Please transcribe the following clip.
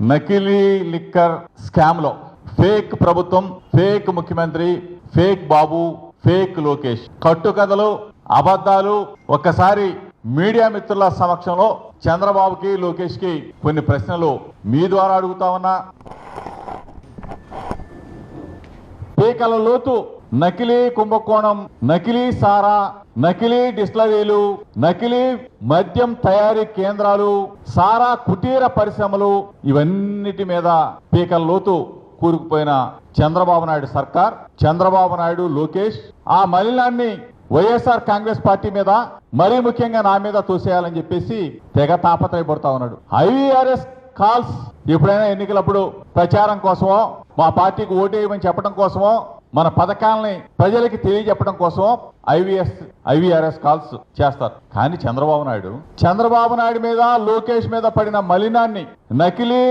నకిలీ liquor scam లో fake ప్రభుత్వం, ఫేక్ ముఖ్యమంత్రి, ఫేక్ బాబు, ఫేక్ లోకేష్ కట్టుకథలు, అబద్ధాలు. ఒక్కసారి మీడియా మిత్రుల సమక్షంలో చంద్రబాబుకి, లోకేష్ కి కొన్ని ప్రశ్నలు మీ ద్వారా అడుగుతా ఉన్నా. పీకల లోతు నకిలీ కుంభకోణం, నకిలీ సారా, నకిలీ డిస్టిలరీలు, నకిలీ మద్యం తయారీ కేంద్రాలు, సారా కుటీర పరిశ్రమలు, ఇవన్నిటి మీద పీకల లోతు కూరుకుపోయిన చంద్రబాబు నాయుడు సర్కార్, చంద్రబాబు నాయుడు, లోకేష్ ఆ మలినాన్ని వైఎస్ఆర్ కాంగ్రెస్ పార్టీ మీద, మరీ ముఖ్యంగా నా మీద తోసేయాలని చెప్పేసి తెగ తాపత్రయపడుతా ఉన్నాడు. ఐవీఆర్ఎస్ కాల్స్ ఎప్పుడైనా ఎన్నికలప్పుడు ప్రచారం కోసమో, మా పార్టీకి ఓటేయమని చెప్పడం కోసమో, మన పథకాలని ప్రజలకి తెలియజెప్పడం కోసం ఐవీఆర్ఎస్ కాల్స్ చేస్తారు. కానీ చంద్రబాబు నాయుడు మీద, లోకేష్ మీద పడిన మలినాన్ని, నకిలీ